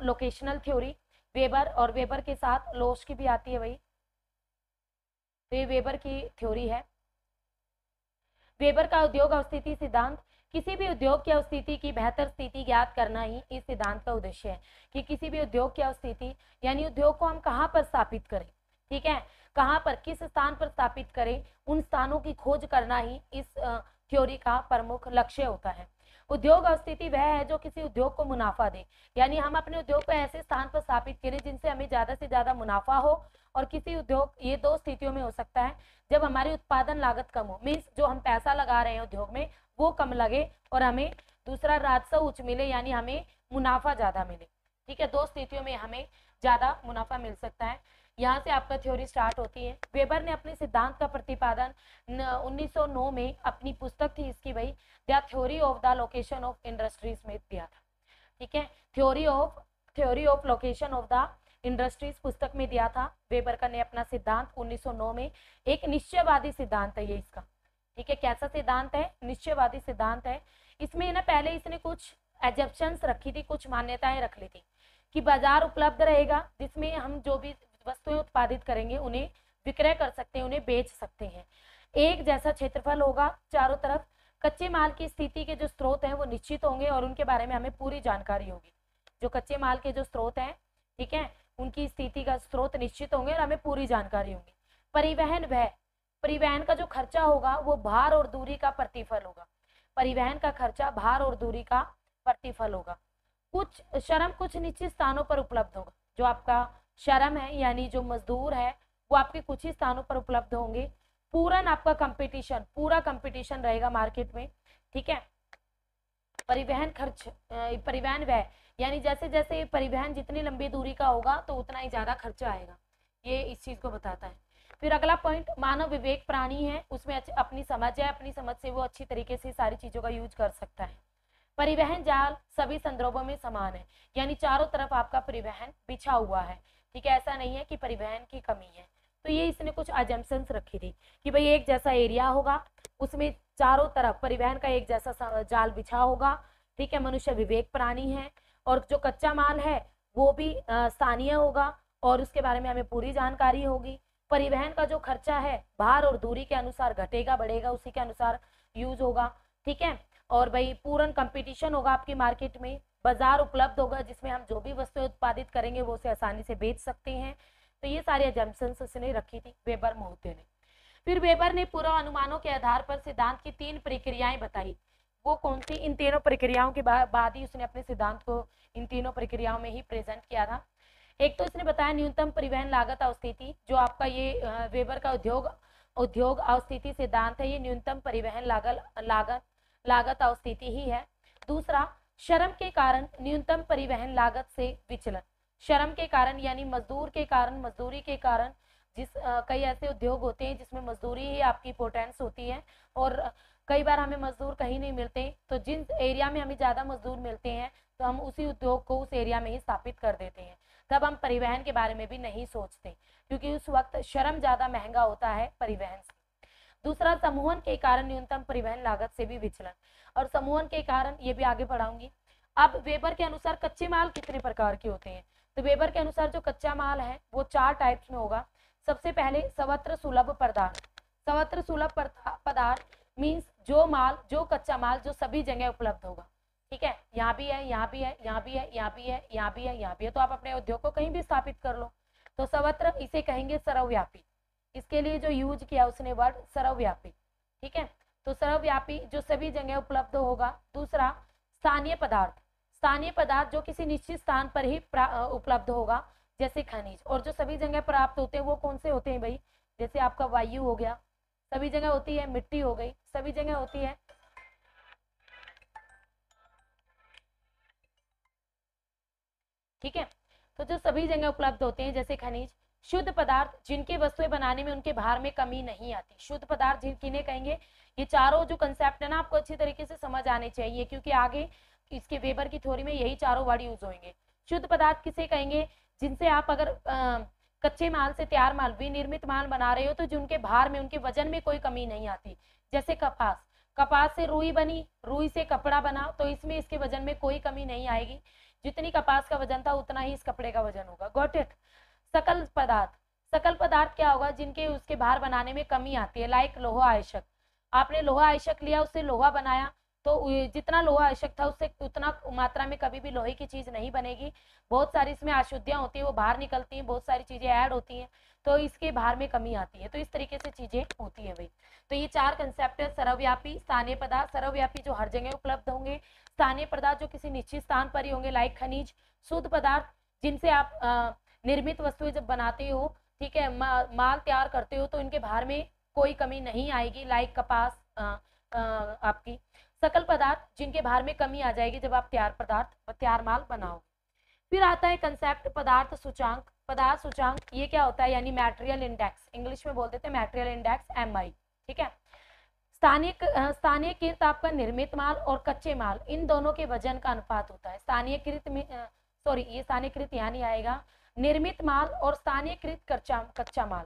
Locational theory, weber, और weber के साथ लोश की भी आती है भाई, तो ये वेबर की थ्योरी है। वेबर का उद्योग अवस्थिति सिद्धांत, किसी भी उद्योग की अवस्थिति की बेहतर स्थिति ज्ञात करना ही इस सिद्धांत का उद्देश्य है, कि किसी भी उद्योग की अवस्थिति यानी उद्योग को हम कहाँ पर स्थापित करें, ठीक है, कहाँ पर किस स्थान पर स्थापित करें, उन स्थानों की खोज करना ही इस थ्योरी का प्रमुख लक्ष्य होता है। उद्योग अवस्थिति वह है जो किसी उद्योग को मुनाफा दे, यानी हम अपने उद्योग को ऐसे स्थान पर स्थापित करें जिनसे हमें ज्यादा से ज्यादा मुनाफा हो, और किसी उद्योग, ये दो स्थितियों में हो सकता है, जब हमारी उत्पादन लागत कम हो, मीन्स जो हम पैसा लगा रहे हैं उद्योग में वो कम लगे और हमें दूसरा राजस्व उच्च मिले, यानी हमें मुनाफा ज्यादा मिले, ठीक है, दो स्थितियों में हमें ज्यादा मुनाफा मिल सकता है। यहाँ से आपका थ्योरी स्टार्ट होती है। वेबर ने अपने सिद्धांत का प्रतिपादन 1909 में अपनी पुस्तक थी इसकी भाई, the theory of the location of industries में दिया था, ठीक है, theory of location of the industries पुस्तक में दिया था। वेबर का ने अपना सिद्धांत 1909 में, एक निश्चयवादी सिद्धांत है ये इसका, ठीक है, कैसा सिद्धांत है, निश्चयवादी सिद्धांत है। इसमें ना पहले इसने कुछ एजम्पशंस रखी थी, कुछ मान्यताएं रख ली थी, कि बाजार उपलब्ध रहेगा जिसमें हम जो भी वस्तुएं उत्पादित करेंगे उन्हें विक्रय कर सकते हैं, उन्हें बेच सकते हैं, एक जैसा क्षेत्रफल होगा चारों तरफ, कच्चे माल की स्थिति के जो स्रोत हैं वो निश्चित होंगे और उनके बारे में हमें पूरी जानकारी होगी, जो कच्चे माल के जो स्रोत हैं, ठीक है, उनकी स्थिति का स्रोत निश्चित होंगे और हमें पूरी जानकारी होगी। परिवहन का जो खर्चा होगा वो भार और दूरी का प्रतिफल होगा, परिवहन का खर्चा भार और दूरी का प्रतिफल होगा। कुछ श्रम कुछ निश्चित स्थानों पर उपलब्ध होगा, जो आपका श्रम है यानी जो मजदूर है वो आपके कुछ ही स्थानों पर उपलब्ध होंगे। पूर्ण आपका कंपटीशन, पूरा कंपटीशन रहेगा मार्केट में, ठीक है। परिवहन खर्च, परिवहन व्यय, यानी जैसे जैसे परिवहन जितनी लंबी दूरी का होगा तो उतना ही ज्यादा खर्चा आएगा, ये इस चीज को बताता है। फिर अगला पॉइंट, मानव विवेक प्राणी है, उसमें अपनी समझ है, अपनी समझ से वो अच्छी तरीके से सारी चीजों का यूज कर सकता है। परिवहन जाल सभी संदर्भों में समान है, यानी चारों तरफ आपका परिवहन बिछा हुआ है, ठीक है, ऐसा नहीं है कि परिवहन की कमी है। तो ये इसने कुछ अजम्पशंस रखी थी कि भाई एक जैसा एरिया होगा, उसमें चारों तरफ परिवहन का एक जैसा जाल बिछा होगा, ठीक है, मनुष्य विवेक प्राणी है, और जो कच्चा माल है वो भी स्थानीय होगा और उसके बारे में हमें पूरी जानकारी होगी। परिवहन का जो खर्चा है भार और दूरी के अनुसार घटेगा बढ़ेगा, उसी के अनुसार यूज होगा, ठीक है, और भाई पूर्ण कंपटीशन होगा आपकी मार्केट में, बाजार उपलब्ध होगा जिसमें हम जो भी वस्तुएं उत्पादित करेंगे वो उसे आसानी से बेच सकते हैं। तो ये सारी अजम्पशंस उसने रखी थी वेबर महोदय ने। फिर वेबर ने पूर्व अनुमानों के आधार पर सिद्धांत की 3 प्रक्रियाएं बताई, वो कौन सी, इन तीनों प्रक्रियाओं के बाद ही उसने अपने सिद्धांत को इन तीनों प्रक्रियाओं में ही प्रेजेंट किया था। एक तो इसने बताया न्यूनतम परिवहन लागत अवस्थिति, जो आपका ये वेबर का उद्योग अवस्थिति सिद्धांत है, ये न्यूनतम परिवहन लागत अवस्थिति ही है। दूसरा, श्रम के कारण न्यूनतम परिवहन लागत से विचलन, श्रम के कारण यानी मजदूर के कारण, मजदूरी के कारण, कई ऐसे उद्योग होते हैं जिसमें मजदूरी ही आपकी इंपॉर्टेंस होती है और कई बार हमें मजदूर कहीं नहीं मिलते, तो जिन एरिया में हमें ज्यादा मजदूर मिलते हैं तो हम उसी उद्योग को उस एरिया में ही स्थापित कर देते हैं, तब हम परिवहन के बारे में भी नहीं सोचते क्योंकि उस वक्त श्रम ज्यादा महंगा होता है परिवहन से। दूसरा, समूहन के कारण न्यूनतम परिवहन लागत से भी विचलन, और समूहन के कारण ये भी आगे पढ़ाऊंगी। अब वेबर के अनुसार कच्चे माल कितने प्रकार के होते हैं, तो वेबर के अनुसार जो कच्चा माल है वो 4 टाइप्स में होगा। सबसे पहले सर्वत्र सुलभ पदार्थ, सर्वत्र सुलभ पदार्थ मीन्स जो माल, जो कच्चा माल जो सभी जगह उपलब्ध होगा, ठीक है, यहाँ भी है, यहाँ भी है, यहाँ भी है, यहाँ भी है, यहाँ भी है, यहाँ भी है, तो आप अपने उद्योग को कहीं भी स्थापित कर लो। तो सर्वत्र, इसे कहेंगे सर्वव्यापी, इसके लिए जो यूज किया उसने वर्ड सर्वव्यापी, ठीक है, तो सर्वव्यापी जो सभी जगह उपलब्ध होगा। दूसरा, स्थानीय पदार्थ, स्थानीय पदार्थ जो किसी निश्चित स्थान पर ही उपलब्ध होगा, जैसे खनिज, और जो सभी जगह प्राप्त होते हैं वो कौन से होते हैं भाई, जैसे आपका वायु हो गया, सभी जगह होती है, मिट्टी हो गई, सभी जगह होती है, ठीक है, तो जो सभी जगह उपलब्ध होते हैं जैसे खनिज। शुद्ध पदार्थ, जिनकी वस्तुएं बनाने में उनके भार में कमी नहीं आती, शुद्ध पदार्थ किन्हें कहेंगे, ये चारों जो कंसेप्ट है ना आपको अच्छी तरीके से समझ आने चाहिए क्योंकि आगे इसके वेबर की थ्योरी में यही चारों वर्ड यूज होंगे। शुद्ध पदार्थ किसे कहेंगे, जिनसे आप अगर कच्चे माल से तैयार माल, विनिर्मित माल बना रहे हो तो जिनके भार में, उनके वजन में कोई कमी नहीं आती, जैसे कपास, कपास से रुई बनी, रुई से कपड़ा बना, तो इसमें इसके वजन में कोई कमी नहीं आएगी। जितनी कपास का वजन था उतना ही इस कपड़े का वजन होगा। Got it. सकल पदार्थ, सकल पदार्थ क्या होगा, जिनके उसके भार बनाने में कमी आती है, लाइक लोहा आयशक। आपने लोहा आयशक लिया, उससे लोहा बनाया, तो जितना लोहा आवश्यक था उससे उतना मात्रा में कभी भी लोहे की चीज नहीं बनेगी। बहुत सारी इसमें अशुद्धियां होती है, वो बाहर निकलती हैं, बहुत सारी चीजें ऐड होती हैं, तो इसके भार में कमी आती है। तो इस तरीके से चीजें होती है भाई। तो ये 4 कंसेप्ट है, सर्वव्यापी, स्थानीय पदार्थ, सर्वव्यापी जो हर जगह उपलब्ध होंगे, स्थानीय पदार्थ जो किसी निश्चित स्थान पर ही होंगे, लाइक खनिज, शुद्ध पदार्थ जिनसे आप निर्मित वस्तुएं जब बनाते हो, ठीक है, माल तैयार करते हो, तो इनके भार में कोई कमी नहीं आएगी, लाइक कपास आपकी। सकल पदार्थ जिनके भार में कमी आ जाएगी जब आप तैयार माल बनाओ। फिर आता है कंसेप्ट पदार्थ सूचांक। पदार्थ सूचांक ये क्या होता है, यानी मटेरियल इंडेक्स, इंग्लिश में बोल देते हैं मटेरियल इंडेक्स, MI, ठीक है। स्थानीयकृत आपका निर्मित माल और कच्चे माल, इन दोनों के वजन का अनुपात होता है। स्थानीयकृत में ये स्थानीयकृत यहाँ नहीं आएगा, निर्मित माल और स्थानीयकृत कच्चा माल,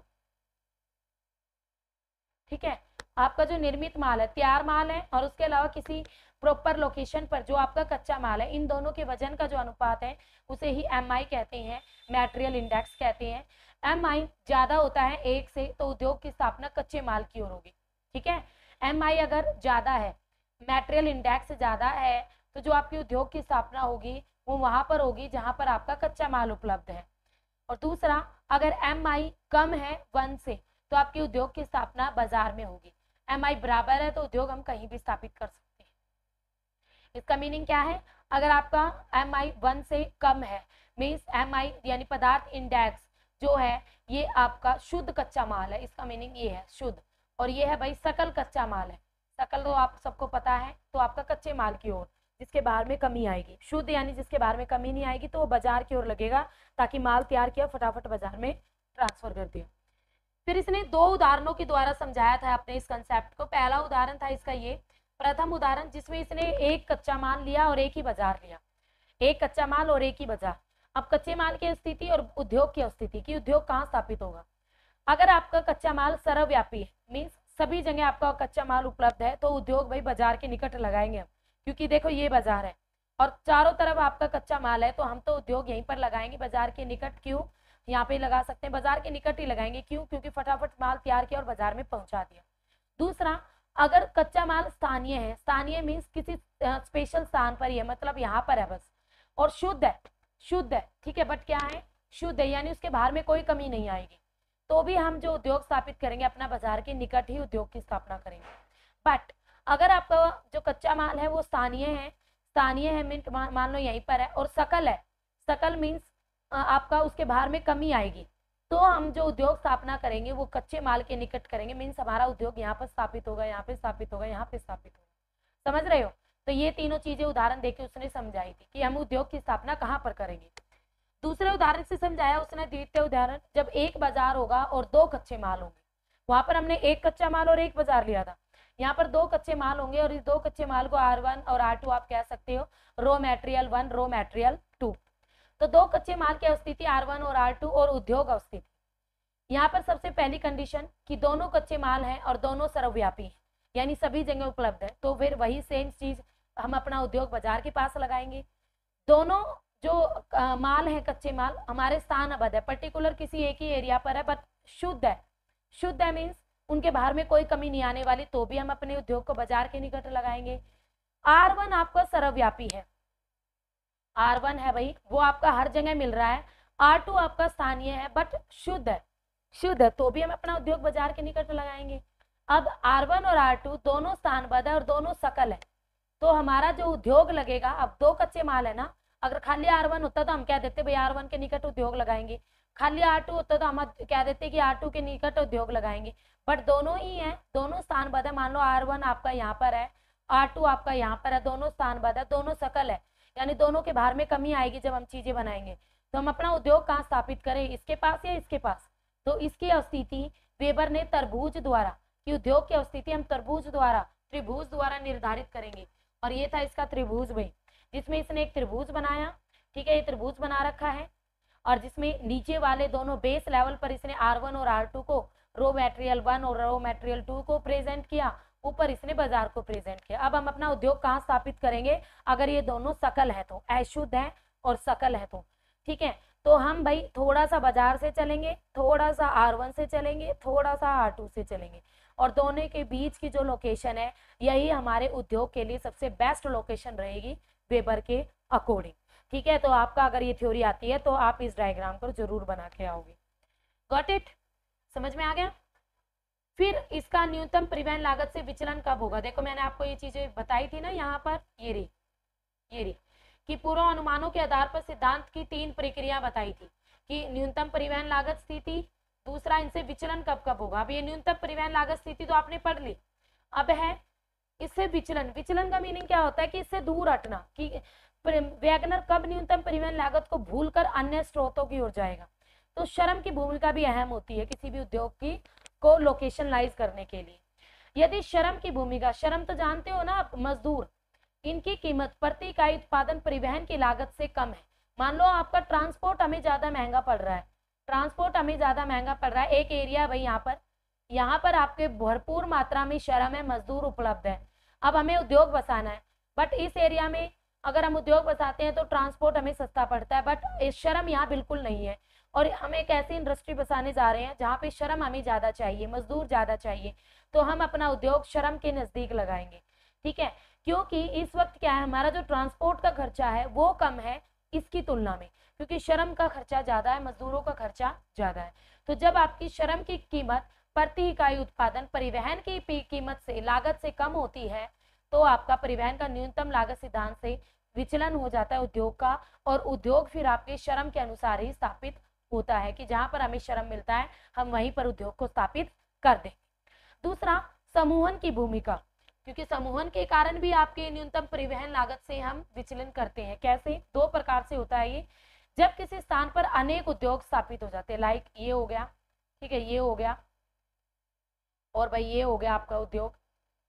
ठीक है। आपका जो निर्मित माल है, तैयार माल है, और उसके अलावा किसी प्रॉपर लोकेशन पर जो आपका कच्चा माल है, इन दोनों के वजन का जो अनुपात है उसे ही MI कहते हैं, मटेरियल इंडेक्स कहते हैं। MI ज्यादा होता है 1 से, तो उद्योग की स्थापना कच्चे माल की ओर होगी, ठीक है। MI अगर ज्यादा है, मटेरियल इंडेक्स ज्यादा है, तो जो आपकी उद्योग की स्थापना होगी वो वहां पर होगी जहां पर आपका कच्चा माल उपलब्ध है। और दूसरा, अगर MI कम है 1 से, तो आपकी उद्योग की स्थापना बाजार में होगी। MI बराबर है तो उद्योग हम कहीं भी स्थापित कर सकते हैं। इसका मीनिंग क्या है, अगर आपका MI 1 से कम है, मीन्स MI यानी पदार्थ इंडेक्स जो है ये आपका शुद्ध कच्चा माल है, इसका मीनिंग ये है शुद्ध, और ये है भाई सकल कच्चा माल है। सकल तो आप सबको पता है, तो आपका कच्चे माल की ओर जिसके बाहर में कमी आएगी। शुद्ध यानी जिसके बाहर में कमी नहीं आएगी, तो वो बाजार की ओर लगेगा, ताकि माल तैयार किया फटाफट बाजार में ट्रांसफर कर दिया। फिर इसने 2 उदाहरणों के द्वारा समझाया था अपने इस कंसेप्ट को। पहला उदाहरण था इसका ये, प्रथम उदाहरण जिसमें इसने एक कच्चा माल लिया और एक ही बाजार लिया, एक कच्चा माल और एक ही बाजार। अब कच्चे माल की स्थिति और उद्योग की स्थिति कि उद्योग कहाँ स्थापित होगा। अगर आपका कच्चा माल सर्वव्यापी है, मीन्स सभी जगह आपका कच्चा माल उपलब्ध है, तो उद्योग भाई बाजार के निकट लगाएंगे हम, क्योंकि देखो ये बाजार है और चारों तरफ आपका कच्चा माल है, तो हम तो उद्योग यहीं पर लगाएंगे बाजार के निकट। क्यों, यहाँ पे लगा सकते हैं, बाजार के निकट ही लगाएंगे, क्यों, क्योंकि फटाफट माल तैयार किया और बाजार में पहुंचा दिया। दूसरा, अगर कच्चा माल स्थानीय है, स्थानीय मीन्स किसी स्पेशल स्थान पर ही है, मतलब यहाँ पर है बस, और शुद्ध है, ठीक है, बट क्या है, शुद्ध है, यानी उसके बाहर में कोई कमी नहीं आएगी, तो भी हम जो उद्योग स्थापित करेंगे अपना बाजार के निकट ही उद्योग की स्थापना करेंगे। बट अगर आपका जो कच्चा माल है वो स्थानीय है मीन मान लो यहीं पर है, और सकल है, सकल मीन्स आपका उसके बाहर में कमी आएगी, तो हम जो उद्योग स्थापना करेंगे वो कच्चे माल के निकट करेंगे, मीन्स हमारा उद्योग यहाँ पर स्थापित होगा, यहाँ पे स्थापित होगा, यहाँ पे स्थापित होगा। समझ रहे हो। तो ये तीनों चीजें उदाहरण देके उसने समझाई थी कि हम उद्योग की स्थापना कहाँ पर करेंगे। दूसरे उदाहरण से समझाया उसने, द्वितीय उदाहरण, जब एक बाजार होगा और 2 कच्चे माल होंगे। वहां पर हमने एक कच्चा माल और एक बाजार लिया था, यहाँ पर 2 कच्चे माल होंगे, और इस 2 कच्चे माल को R1 और R2 आप कह सकते हो, रॉ मटेरियल 1, रॉ मटेरियल 2। तो 2 कच्चे माल की स्थिति R1 और R2 और उद्योग स्थिति। यहाँ पर सबसे पहली कंडीशन कि दोनों कच्चे माल हैं और दोनों सर्वव्यापी हैं, यानी सभी जगह उपलब्ध है, तो फिर वही सेम चीज हम अपना उद्योग बाजार के पास लगाएंगे। दोनों जो माल है, कच्चे माल हमारे स्थानबद्ध है, पर्टिकुलर किसी एक ही एरिया पर है, बट शुद्ध है मीन्स उनके बाहर में कोई कमी नहीं आने वाली, तो भी हम अपने उद्योग को बाजार के निकट लगाएंगे। R1 आपका सर्वव्यापी है, R1 है भाई, वो आपका हर जगह मिल रहा है। R2 आपका स्थानीय है बट शुद्ध है, तो भी हम अपना उद्योग बाजार के निकट लगाएंगे। अब R1 और R2 दोनों स्थानबद्ध है और दोनों सकल है, तो हमारा जो उद्योग लगेगा, अब 2 कच्चे माल है ना, अगर खाली R1 होता तो हम कह देते भाई R1 के निकट उद्योग लगाएंगे, खाली R2 होता तो हम कह देते कि R2 के निकट उद्योग लगाएंगे, बट दोनों ही है, दोनों स्थानबद्ध है। मान लो R1 आपका यहाँ पर है, R2 आपका यहाँ पर है, दोनों स्थानबद्ध है, दोनों सकल है, यानी दोनों के बाहर में कमी आएगी जब हम चीजें बनाएंगे। तो हम अपना उद्योग कहाँ स्थापित करें, इसके पास या इसके पास। तो इसकी स्थिति वेबर ने त्रिभुज द्वारा, कि उद्योग की स्थिति हम त्रिभुज द्वारा निर्धारित करेंगे, और ये था इसका त्रिभुज भाई, जिसमें इसने एक त्रिभुज बनाया, ठीक है, ये त्रिभुज बना रखा है, और जिसमें नीचे वाले दोनों बेस लेवल पर इसने R1 और R2 को, रॉ मटेरियल 1 और रॉ मटेरियल 2 को प्रेजेंट किया, ऊपर इसने बाजार को प्रेजेंट किया। अब हम अपना उद्योग कहाँ स्थापित करेंगे, अगर ये दोनों सकल है तो, अशुद्ध है और सकल है तो, ठीक है। तो हम भाई थोड़ा सा बाजार से चलेंगे, थोड़ा सा R1 से चलेंगे, थोड़ा सा R2 से चलेंगे, और दोनों के बीच की जो लोकेशन है यही हमारे उद्योग के लिए सबसे बेस्ट लोकेशन रहेगी वेबर के अकॉर्डिंग, ठीक है। तो आपका अगर ये थ्योरी आती है तो आप इस डायग्राम को जरूर बना के आओगे। गॉट इट, समझ में आ गया। फिर इसका न्यूनतम परिवहन लागत से विचलन कब होगा, देखो मैंने आपको ये चीजें बताई थी ना यहाँ पर, ये रही कि पूर्व अनुमानों के आधार पर सिद्धांत की 3 प्रक्रिया बताई थी कि न्यूनतम परिवहन लागत स्थिति, दूसरा इनसे विचलन कब कब होगा। अब ये न्यूनतम परिवहन लागत स्थिति तो आपने पढ़ ली, अब है इससे विचलन। विचलन का मीनिंग क्या होता है कि इससे दूर हटना, कि वैगनर कब न्यूनतम परिवहन लागत को भूलकर अन्य स्रोतों की ओर जाएगा। तो श्रम की भूमिका भी अहम होती है किसी भी उद्योग की को लोकेशनलाइज करने के लिए। यदि श्रम की भूमिका, श्रम तो जानते हो ना आप, मजदूर, इनकी कीमत प्रति इकाई उत्पादन परिवहन की लागत से कम है। मान लो आपका ट्रांसपोर्ट हमें ज्यादा महंगा पड़ रहा है, एक एरिया भाई यहाँ पर आपके भरपूर मात्रा में श्रम है, मजदूर उपलब्ध है। अब हमें उद्योग बसाना है, बट इस एरिया में अगर हम उद्योग बसाते हैं तो ट्रांसपोर्ट हमें सस्ता पड़ता है, बट श्रम यहाँ बिल्कुल नहीं है, और हम एक ऐसी इंडस्ट्री बसाने जा रहे हैं जहाँ पे श्रम हमें ज्यादा चाहिए, मजदूर ज्यादा चाहिए, तो हम अपना उद्योग श्रम के नजदीक लगाएंगे, ठीक है। क्योंकि इस वक्त क्या है, हमारा जो ट्रांसपोर्ट का खर्चा है वो कम है इसकी तुलना में, क्योंकि श्रम का खर्चा ज्यादा है, मजदूरों का खर्चा ज्यादा है। तो जब आपकी श्रम की कीमत प्रति इकाई उत्पादन परिवहन की कीमत से, लागत से कम होती है, तो आपका परिवहन का न्यूनतम लागत सिद्धांत से विचलन हो जाता है उद्योग का, और उद्योग फिर आपके श्रम के अनुसार ही स्थापित होता है कि जहां पर हमें श्रम मिलता है हम वहीं पर उद्योग को स्थापित कर दें। दूसरा, समूहन की भूमिका, क्योंकि समूहन के कारण भी आपके न्यूनतम परिवहन लागत से हम विचलन करते हैं। कैसे, 2 प्रकार से होता है ये। जब किसी स्थान पर अनेक उद्योग स्थापित हो जाते हैं, लाइक ये हो गया, ठीक है, ये हो गया, और भाई ये हो गया आपका उद्योग,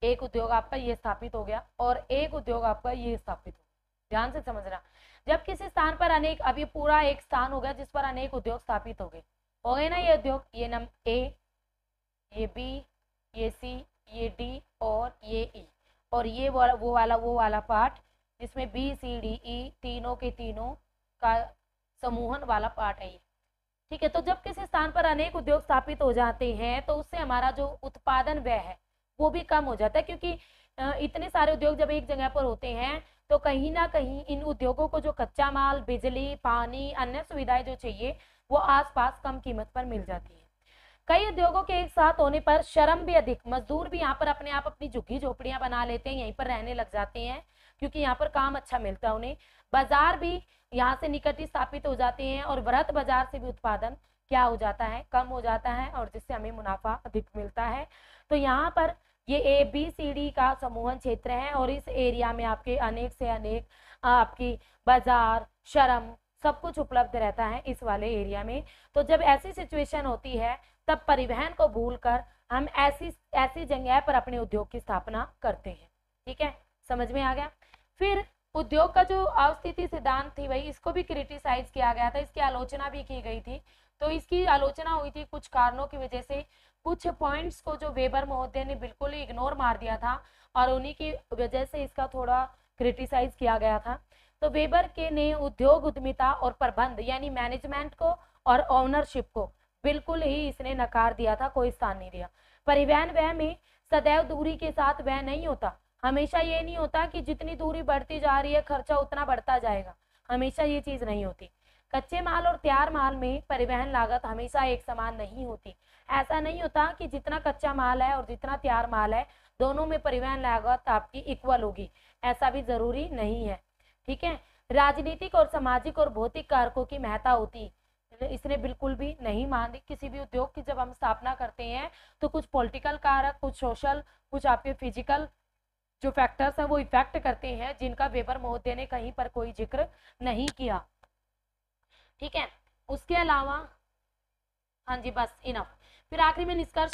एक उद्योग आपका ये स्थापित हो गया, और एक उद्योग आपका ये स्थापित हो गया। ध्यान से समझना, जब किसी स्थान पर अनेक, अब ये पूरा एक स्थान हो गया जिस पर अनेक उद्योग स्थापित हो गए ना, ये उद्योग, ये नंबर ए, ये बी, ये सी, ये डी और ये ई, और ये वो वाला पार्ट जिसमें बी सी डी ई तीनों के तीनों का समूहन वाला पार्ट है ये, ठीक है। तो जब किसी स्थान पर अनेक उद्योग स्थापित हो जाते हैं तो उससे हमारा जो उत्पादन व्यय है वो भी कम हो जाता है, क्योंकि इतने सारे उद्योग जब एक जगह पर होते हैं तो कहीं ना कहीं इन उद्योगों को जो कच्चा माल, बिजली, पानी, अन्य सुविधाएं जो चाहिए वो आसपास कम कीमत पर मिल जाती है। कई उद्योगों के एक साथ होने पर श्रम भी अधिक, मजदूर भी यहाँ पर अपने आप अपनी झुग्गी झोपड़ियां बना लेते हैं, यहीं पर रहने लग जाते हैं क्योंकि यहाँ पर काम अच्छा मिलता है उन्हें। बाजार भी यहाँ से निकट ही स्थापित हो जाते हैं, और वृहत बाजार से भी उत्पादन क्या हो जाता है, कम हो जाता है, और जिससे हमें मुनाफा अधिक मिलता है। तो यहाँ पर ये ए बी सी डी का समूहन क्षेत्र है, और इस एरिया में आपके अनेक से अनेक आपकी बाजार, श्रम, सब कुछ उपलब्ध रहता है इस वाले एरिया में। तो जब ऐसी सिचुएशन होती है तब परिवहन को भूलकर हम ऐसी जगह पर अपने उद्योग की स्थापना करते हैं, ठीक है, समझ में आ गया। फिर उद्योग का जो अवस्थिति सिद्धांत थी भाई, इसको भी क्रिटिसाइज किया गया था, इसकी आलोचना भी की गई थी। तो इसकी आलोचना हुई थी कुछ कारणों की वजह से, कुछ पॉइंट्स को जो वेबर महोदय ने बिल्कुल ही इग्नोर मार दिया था, और उन्हीं की वजह से इसका थोड़ा क्रिटिसाइज किया गया था। तो वेबर के ने उद्योग उद्यमिता और प्रबंध यानी मैनेजमेंट को और ओनरशिप को बिल्कुल ही इसने नकार दिया था, कोई स्थान नहीं दिया। परिवहन व्यय में सदैव दूरी के साथ व्यय नहीं होता, हमेशा ये नहीं होता कि जितनी दूरी बढ़ती जा रही है खर्चा उतना बढ़ता जाएगा, हमेशा ये चीज नहीं होती। कच्चे माल और तैयार माल में परिवहन लागत हमेशा एक समान नहीं होती। ऐसा नहीं होता कि जितना कच्चा माल है और जितना तैयार माल है दोनों में परिवहन लागत आपकी इक्वल होगी, ऐसा भी जरूरी नहीं है, ठीक है। राजनीतिक और सामाजिक और भौतिक कारकों की महत्ता होती, इसने बिल्कुल भी नहीं मानी। किसी भी उद्योग की जब हम स्थापना करते हैं तो कुछ पॉलिटिकल कारक, कुछ सोशल, कुछ आपके फिजिकल जो फैक्टर्स हैं वो इफेक्ट करते हैं, जिनका वेबर महोदय ने कहीं पर कोई जिक्र नहीं किया, ठीक है। उसके अलावा हाँ जी बस इनफ। फिर आखिरी में निष्कर्ष